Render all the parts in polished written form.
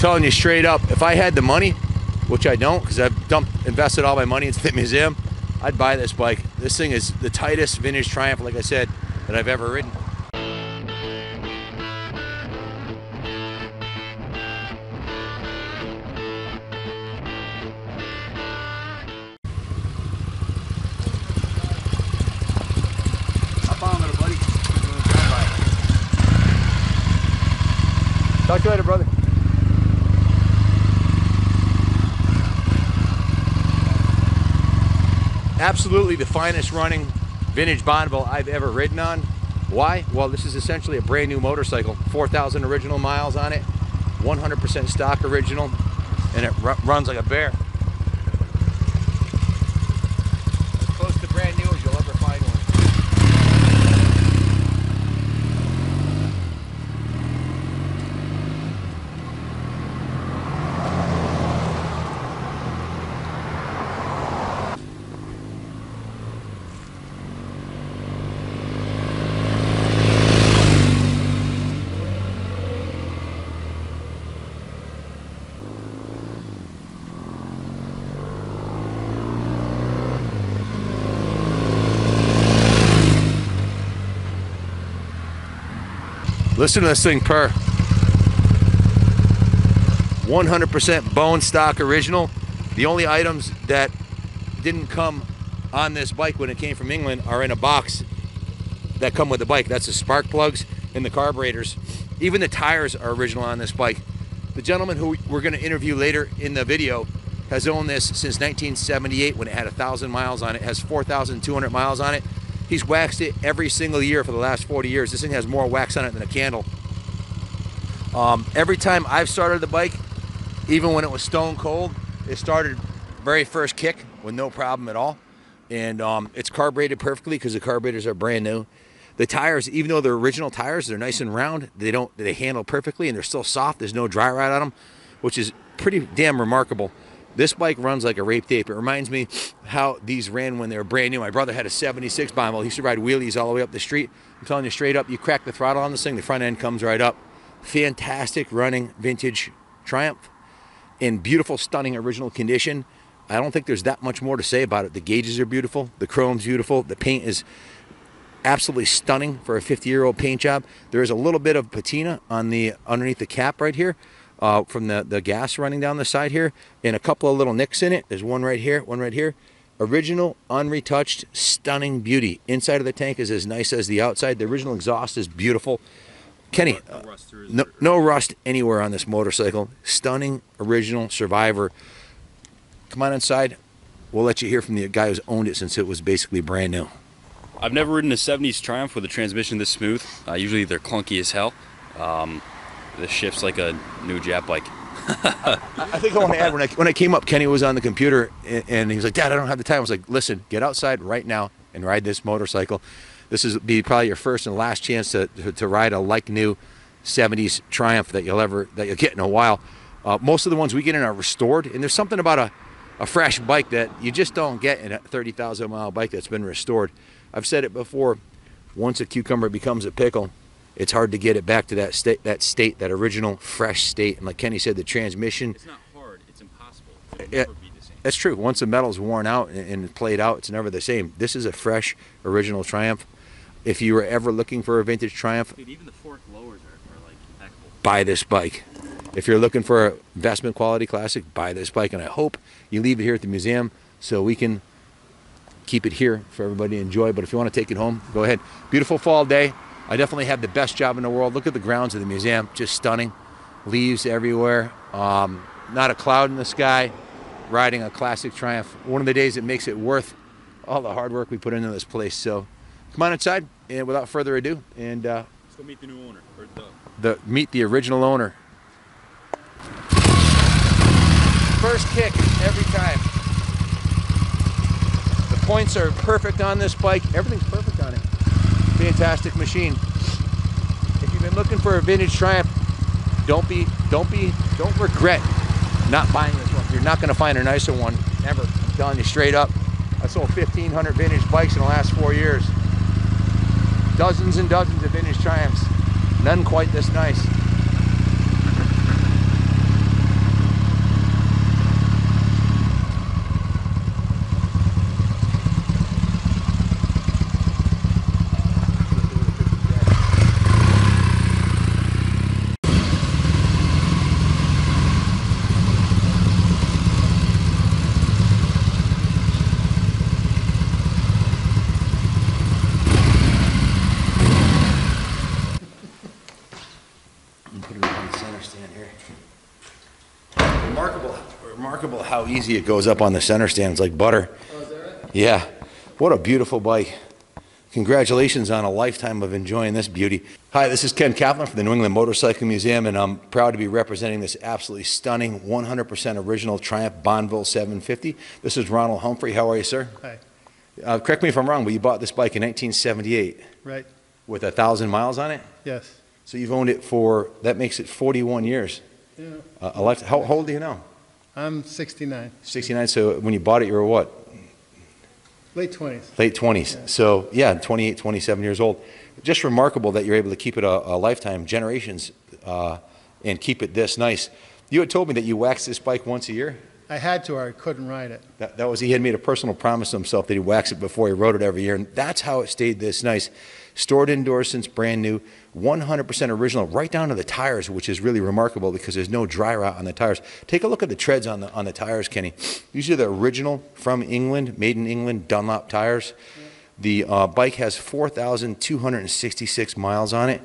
telling you straight up, if I had the money, which I don't because I've invested all my money into the museum, I'd buy this bike. This thing is the tightest vintage Triumph, like I said, that I've ever ridden. Talk to you later, brother. Absolutely the finest running vintage Bonneville I've ever ridden on. Why? Well, this is essentially a brand new motorcycle. 4,000 original miles on it, 100% stock original, and it runs like a bear. As close to brand new as you'll ever find one. Listen to this thing purr. 100% bone stock original. The only items that didn't come on this bike when it came from England are in a box that come with the bike. That's the spark plugs and the carburetors. Even the tires are original on this bike. The gentleman who we're going to interview later in the video has owned this since 1978 when it had 1,000 miles on it. It has 4,200 miles on it. He's waxed it every single year for the last 40 years. This thing has more wax on it than a candle. Every time I've started the bike, even when it was stone cold, it started very first kick with no problem at all. And it's carbureted perfectly because the carburetors are brand new. The tires, even though they're original tires, they're nice and round. They handle perfectly and they're still soft. There's no dry rot on them, which is pretty damn remarkable. This bike runs like a rape tape. It reminds me how these ran when they were brand new. My brother had a 76 Bonneville. He used to ride wheelies all the way up the street. I'm telling you straight up, you crack the throttle on this thing, the front end comes right up. Fantastic running vintage Triumph in beautiful, stunning, original condition. I don't think there's that much more to say about it. The gauges are beautiful. The chrome's beautiful. The paint is absolutely stunning for a 50-year-old paint job. There is a little bit of patina on the underneath the cap right here. From the gas running down the side here, and a couple of little nicks in it. There's one right here, one right here. Original, unretouched, stunning beauty. Inside of the tank is as nice as the outside. The original exhaust is beautiful. Kenny, no rust anywhere on this motorcycle. Stunning, original, survivor. Come on inside. We'll let you hear from the guy who's owned it since it was basically brand new. I've never ridden a 70s Triumph with a transmission this smooth. Usually they're clunky as hell. This shifts like a new Jap bike. I think I want to add, when I came up, Kenny was on the computer and he was like, Dad, I don't have the time. I was like, listen, get outside right now and ride this motorcycle. This is be probably your first and last chance to ride a like new 70s Triumph that you'll get in a while. Most of the ones we get in are restored, and there's something about a fresh bike that you just don't get in a 30,000 mile bike that's been restored. I've said it before, once a cucumber becomes a pickle, it's hard to get it back to that state, that original fresh state. And like Kenny said, the transmission, it's not hard, it's impossible. It'll never be the same. That's true. Once the metal's worn out and played out, it's never the same. This is a fresh original Triumph. If you were ever looking for a vintage Triumph, dude, even the fork lowers are like impeccable. Buy this bike. If you're looking for an investment quality classic, buy this bike. And I hope you leave it here at the museum so we can keep it here for everybody to enjoy. But if you want to take it home, go ahead. Beautiful fall day. I definitely have the best job in the world. Look at the grounds of the museum, just stunning. Leaves everywhere, not a cloud in the sky, riding a classic Triumph. One of the days that makes it worth all the hard work we put into this place. So come on inside, and without further ado, and let's go meet the new owner, or meet the original owner. First kick every time. The points are perfect on this bike. Everything's perfect on it. Fantastic machine. If you've been looking for a vintage Triumph, don't regret not buying this one. You're not going to find a nicer one ever. I'm telling you straight up. I sold 1,500 vintage bikes in the last 4 years. Dozens and dozens of vintage Triumphs. None quite this nice. how easy it goes up on the center stand. It's like butter. Oh, is that right? Yeah. What a beautiful bike. Congratulations on a lifetime of enjoying this beauty. Hi, this is Ken Kaplan from the New England Motorcycle Museum, and I'm proud to be representing this absolutely stunning 100% original Triumph Bonneville 750. This is Ronald Humphrey. How are you, sir? Hi. Correct me if I'm wrong, but you bought this bike in 1978. Right. With 1,000 miles on it? Yes. So you've owned it for, that makes it 41 years. Yeah. How old do you now? I'm 69. 69, so when you bought it, you were what? Late 20s. Late 20s. Yeah. So yeah, 28, 27 years old. Just remarkable that you're able to keep it a lifetime, generations, and keep it this nice. You had told me that you wax this bike once a year? I had to, or I couldn't ride it. That was, he had made a personal promise to himself that he'd wax it before he rode it every year, and that's how it stayed this nice. Stored indoors since brand new, 100% original, right down to the tires, which is really remarkable because there's no dry rot on the tires. Take a look at the treads on the tires, Kenny. These are the original from England, made in England Dunlop tires. The bike has 4,266 miles on it,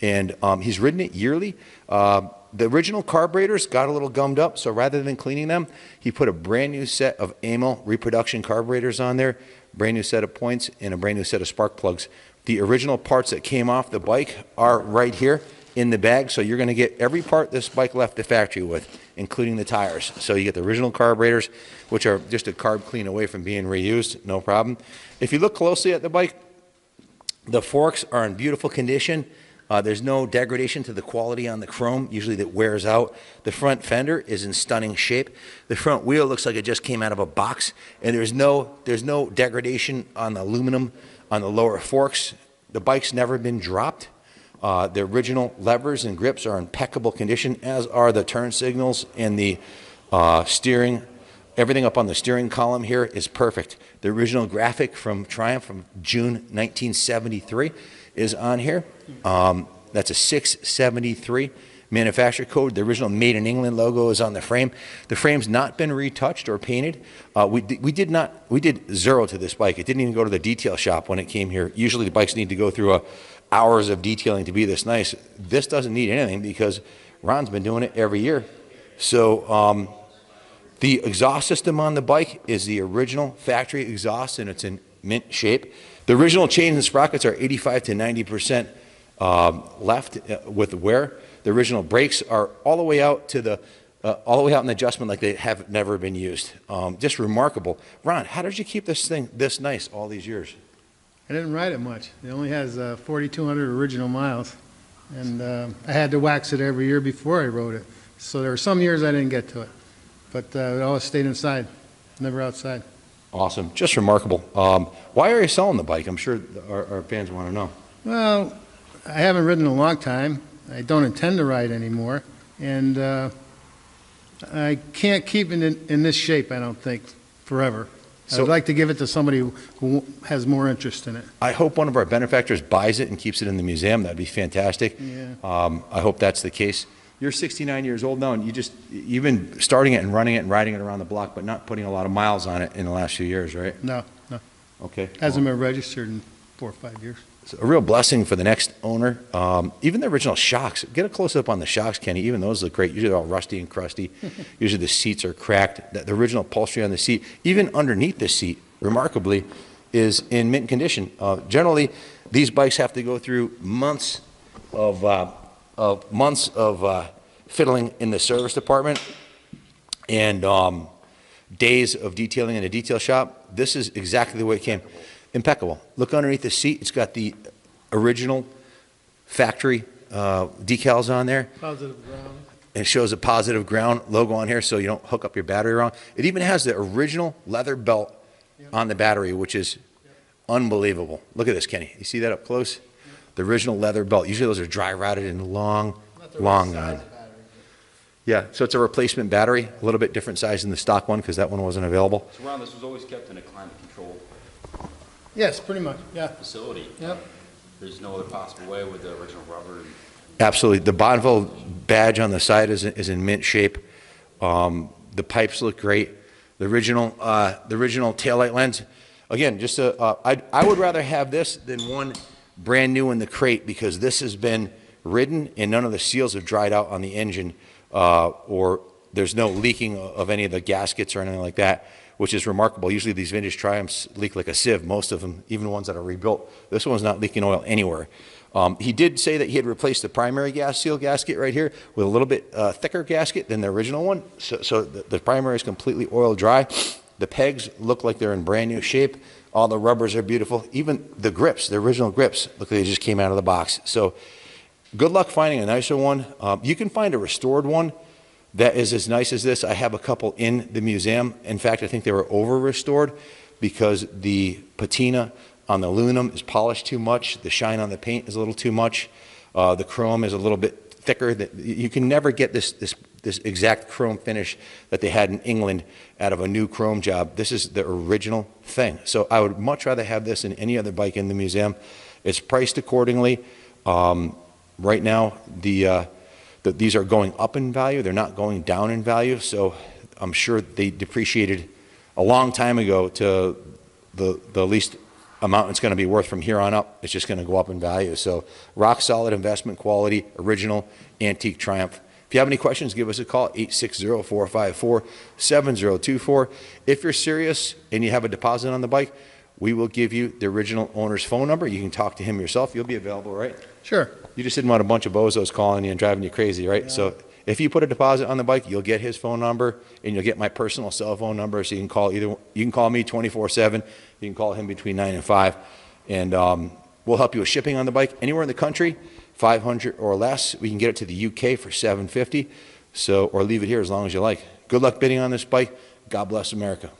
and he's ridden it yearly. The original carburetors got a little gummed up, so rather than cleaning them, he put a brand new set of Amel reproduction carburetors on there, brand new set of points, and a brand new set of spark plugs. The original parts that came off the bike are right here in the bag, so you're going to get every part this bike left the factory with, including the tires. So you get the original carburetors, which are just a carb clean away from being reused, no problem. If you look closely at the bike, the forks are in beautiful condition. There's no degradation to the quality on the chrome, usually that wears out. The front fender is in stunning shape. The front wheel looks like it just came out of a box, and there's no degradation on the aluminum on the lower forks. The bike's never been dropped. The original levers and grips are in impeccable condition, as are the turn signals and the steering. Everything up on the steering column here is perfect. The original graphic from Triumph from June 1973 is on here. That's a 673 manufacturer code. The original Made in England logo is on the frame. The frame's not been retouched or painted. We did zero to this bike. It didn't even go to the detail shop when it came here. Usually the bikes need to go through hours of detailing to be this nice. This doesn't need anything because Ron's been doing it every year. So the exhaust system on the bike is the original factory exhaust, and it's in mint shape. The original chains and sprockets are 85 to 90% left with the wear. The original brakes are all the way out to the all the way out in the adjustment like they have never been used. Just remarkable. Ron, how did you keep this thing this nice all these years? I didn't ride it much. It only has 4,200 original miles, and I had to wax it every year before I rode it. So there were some years I didn't get to it, but it always stayed inside, never outside. Awesome. Just remarkable. Why are you selling the bike? I'm sure our fans want to know. Well, I haven't ridden in a long time. I don't intend to ride anymore, and I can't keep it in this shape, I don't think, forever. So, I'd like to give it to somebody who has more interest in it. I hope one of our benefactors buys it and keeps it in the museum. That'd be fantastic. Yeah. I hope that's the case. You're 69 years old now, and you've been starting it and running it and riding it around the block, but not putting a lot of miles on it in the last few years, right? No. Okay. Hasn't been registered in 4 or 5 years. It's a real blessing for the next owner. Even the original shocks. Get a close-up on the shocks, Kenny. Even those look great. Usually they're all rusty and crusty. Usually the seats are cracked. The original upholstery on the seat, even underneath the seat, remarkably, is in mint condition. Generally, these bikes have to go through months of fiddling in the service department and days of detailing in a detail shop. This is exactly the way it came. Impeccable. Look underneath the seat. It's got the original factory decals on there. Positive ground. And it shows a positive ground logo on here so you don't hook up your battery wrong. It even has the original leather belt on the battery, which is unbelievable. Look at this, Kenny. You see that up close? The original leather belt. Usually those are dry rotted and long gone. Yeah, so it's a replacement battery, a little bit different size than the stock one because that one wasn't available. So Ron, this was always kept in a climate controlled Yes, pretty much, yeah. facility. Yep. There's no other possible way with the original rubber. Absolutely. The Bonneville badge on the side is in mint shape. The pipes look great. The original taillight lens. Again, just I would rather have this than one brand new in the crate because this has been ridden and none of the seals have dried out on the engine or there's no leaking of any of the gaskets or anything like that, which is remarkable. Usually these vintage Triumphs leak like a sieve, most of them, even ones that are rebuilt. This one's not leaking oil anywhere. He did say that he had replaced the primary gas seal gasket right here with a little bit thicker gasket than the original one. So the primary is completely oil dry. The pegs look like they're in brand new shape. All the rubbers are beautiful. Even the grips, the original grips, look like they just came out of the box. So good luck finding a nicer one. You can find a restored one that is as nice as this. I have a couple in the museum. In fact, I think they were over-restored because the patina on the aluminum is polished too much. The shine on the paint is a little too much. The chrome is a little bit thicker. You can never get this exact chrome finish that they had in England out of a new chrome job. This is the original thing. So I would much rather have this than any other bike in the museum. It's priced accordingly. Right now, these are going up in value. They're not going down in value. So I'm sure they depreciated a long time ago to the least amount it's going to be worth from here on up. It's just going to go up in value. So rock solid investment quality, original antique Triumph. If you have any questions, give us a call, 860-454-7024. If you're serious and you have a deposit on the bike, we will give you the original owner's phone number. You can talk to him yourself. You'll be available, right? Sure. You just didn't want a bunch of bozos calling you and driving you crazy, right? Yeah. So if you put a deposit on the bike, you'll get his phone number and you'll get my personal cell phone number. So you can call you can call me 24/7. You can call him between 9 and 5. And we'll help you with shipping on the bike anywhere in the country, 500 or less. We can get it to the UK for $750. So, or leave it here as long as you like. Good luck bidding on this bike. God bless America.